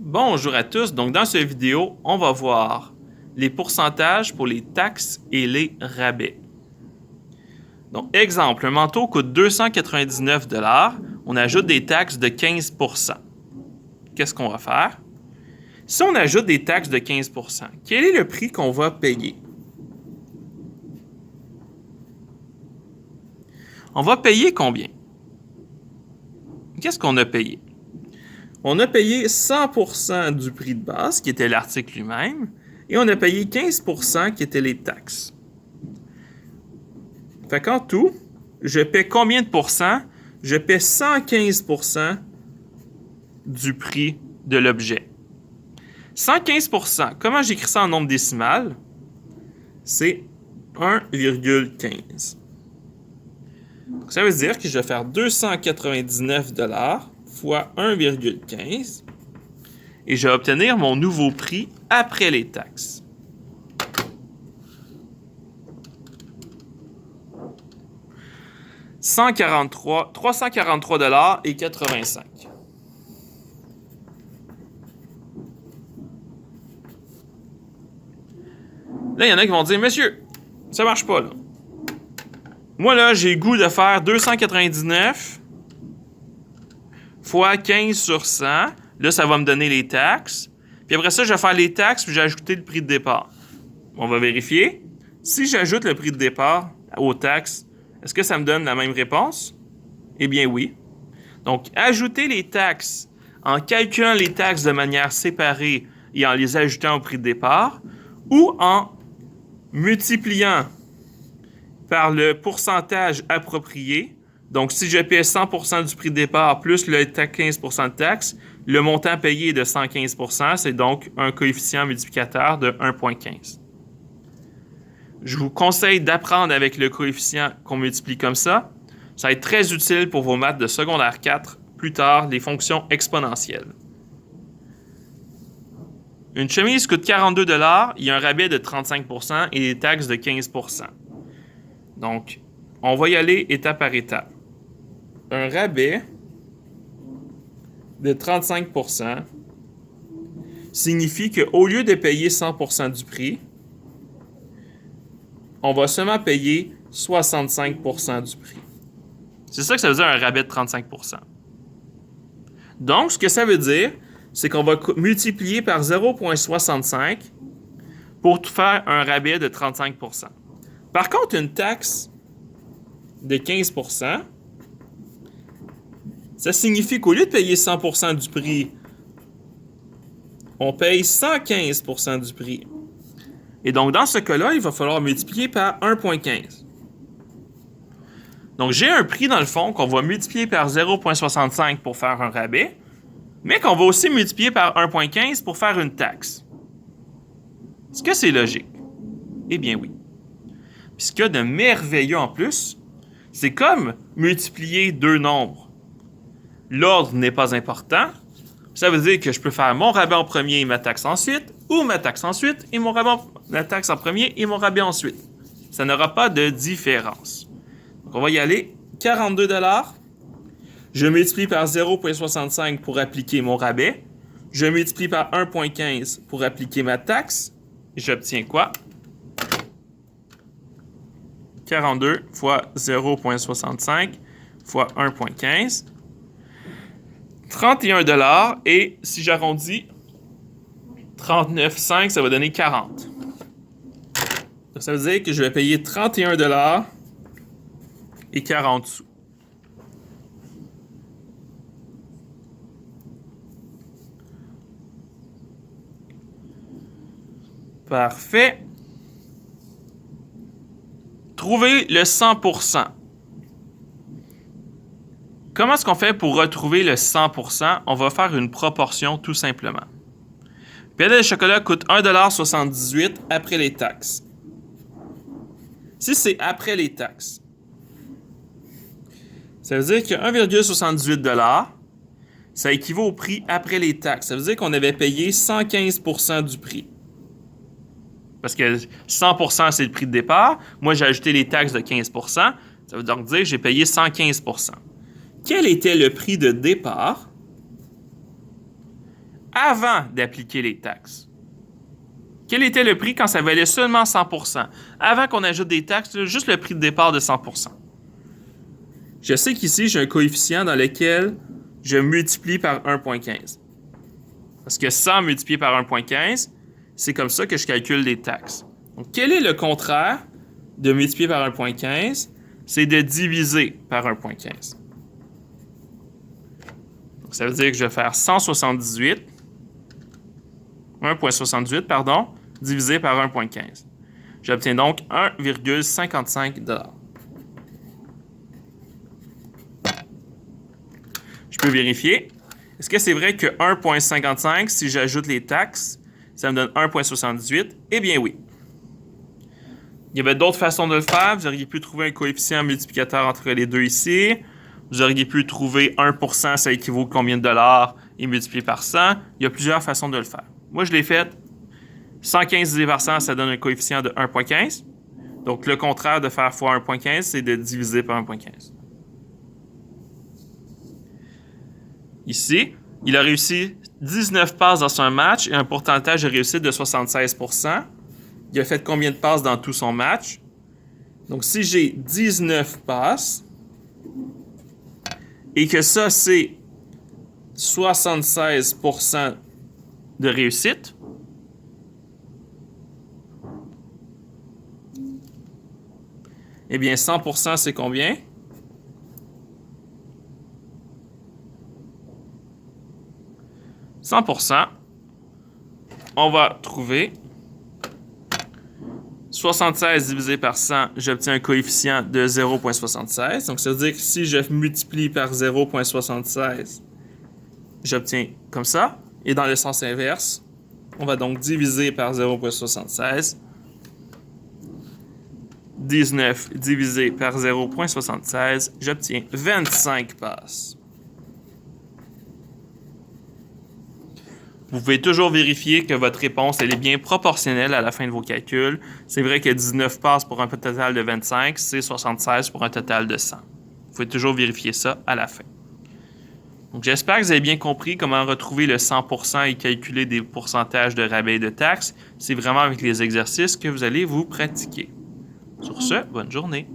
Bonjour à tous, donc dans cette vidéo, on va voir les pourcentages pour les taxes et les rabais. Donc, exemple, un manteau coûte 299 $, on ajoute des taxes de 15 %. Qu'est-ce qu'on va faire? Si on ajoute des taxes de 15 %, quel est le prix qu'on va payer? On va payer combien? Qu'est-ce qu'on a payé? On a payé 100% du prix de base, qui était l'article lui-même, et on a payé 15% qui étaient les taxes. Fait qu'en tout, je paie combien de pourcents? Je paie 115% du prix de l'objet. 115%, comment j'écris ça en nombre décimal? C'est 1,15. Ça veut dire que je vais faire 299 $ fois 1,15 et je vais obtenir mon nouveau prix après les taxes. $343,85. Là, il y en a qui vont dire, monsieur, ça marche pas, là. Moi, là, j'ai le goût de faire 299 fois 15 sur 100. Là, ça va me donner les taxes. Puis après ça, je vais faire les taxes, puis j'ai ajouté le prix de départ. On va vérifier. Si j'ajoute le prix de départ aux taxes, est-ce que ça me donne la même réponse? Eh bien, oui. Donc, ajouter les taxes en calculant les taxes de manière séparée et en les ajoutant au prix de départ, ou en multipliant par le pourcentage approprié. Donc, si je paie 100% du prix de départ plus le 15% de taxes, le montant payé est de 115%. C'est donc un coefficient multiplicateur de 1,15. Je vous conseille d'apprendre avec le coefficient qu'on multiplie comme ça. Ça va être très utile pour vos maths de secondaire 4, plus tard, les fonctions exponentielles. Une chemise coûte 42 $, il y a un rabais de 35% et des taxes de 15%. Donc, on va y aller étape par étape. Un rabais de 35% signifie qu'au lieu de payer 100% du prix, on va seulement payer 65% du prix. C'est ça que ça veut dire un rabais de 35%. Donc, ce que ça veut dire, c'est qu'on va multiplier par 0,65 pour faire un rabais de 35%. Par contre, une taxe de 15%, ça signifie qu'au lieu de payer 100% du prix, on paye 115% du prix. Et donc, dans ce cas-là, il va falloir multiplier par 1,15. Donc, j'ai un prix, dans le fond, qu'on va multiplier par 0,65 pour faire un rabais, mais qu'on va aussi multiplier par 1,15 pour faire une taxe. Est-ce que c'est logique? Eh bien, oui. Puis ce qu'il y a de merveilleux en plus, c'est comme multiplier deux nombres. L'ordre n'est pas important. Ça veut dire que je peux faire mon rabais en premier et ma taxe ensuite, ou ma taxe ensuite et ma taxe en premier et mon rabais ensuite. Ça n'aura pas de différence. Donc, on va y aller. 42 $. Je multiplie par 0,65 pour appliquer mon rabais. Je multiplie par 1,15 pour appliquer ma taxe. Et j'obtiens quoi? 42 fois 0,65 fois 1,15. 31 $ et si j'arrondis, 39,5, ça va donner 40. Donc, ça veut dire que je vais payer 31 $ et 40 sous. Parfait. Trouver le 100%. Comment est-ce qu'on fait pour retrouver le 100%? On va faire une proportion tout simplement. Le paquet de chocolat coûte 1,78 $ après les taxes. Si c'est après les taxes, ça veut dire que 1,78 $, ça équivaut au prix après les taxes. Ça veut dire qu'on avait payé 115% du prix. Parce que 100%, c'est le prix de départ. Moi, j'ai ajouté les taxes de 15%. Ça veut donc dire que j'ai payé 115%. Quel était le prix de départ avant d'appliquer les taxes. Quel était le prix quand ça valait seulement 100%? Avant qu'on ajoute des taxes, juste le prix de départ de 100%. Je sais qu'ici, j'ai un coefficient dans lequel je multiplie par 1,15. Parce que 100 multiplié par 1,15, c'est comme ça que je calcule les taxes. Donc, quel est le contraire de multiplier par 1,15? C'est de diviser par 1,15. Donc, ça veut dire que je vais faire 1,78, pardon, divisé par 1,15. J'obtiens donc 1,55 $. Je peux vérifier. Est-ce que c'est vrai que 1,55, si j'ajoute les taxes, ça me donne 1,78? Eh bien oui. Il y avait d'autres façons de le faire. Vous auriez pu trouver un coefficient multiplicateur entre les deux ici. Vous auriez pu trouver 1%, ça équivaut à combien de dollars et multiplié par 100. Il y a plusieurs façons de le faire. Moi, je l'ai fait. 115 divisé par 100, ça donne un coefficient de 1,15. Donc, le contraire de faire fois 1,15, c'est de diviser par 1,15. Ici, il a réussi 19 passes dans son match et un pourcentage de réussite de 76%. Il a fait combien de passes dans tout son match? Donc, si j'ai 19 passes et que ça, c'est 76% de réussite, eh bien, 100%, c'est combien? « 100%, on va trouver 76 divisé par 100, j'obtiens un coefficient de 0,76. Donc, ça veut dire que si je multiplie par 0,76, j'obtiens comme ça. Et dans le sens inverse, on va donc diviser par 0,76. 19 divisé par 0,76, j'obtiens 25 passes. Vous pouvez toujours vérifier que votre réponse elle est bien proportionnelle à la fin de vos calculs. C'est vrai que 19 passes pour un total de 25, c'est 76 pour un total de 100. Vous pouvez toujours vérifier ça à la fin. Donc, j'espère que vous avez bien compris comment retrouver le 100% et calculer des pourcentages de rabais et de taxes. C'est vraiment avec les exercices que vous allez vous pratiquer. Sur ce, bonne journée.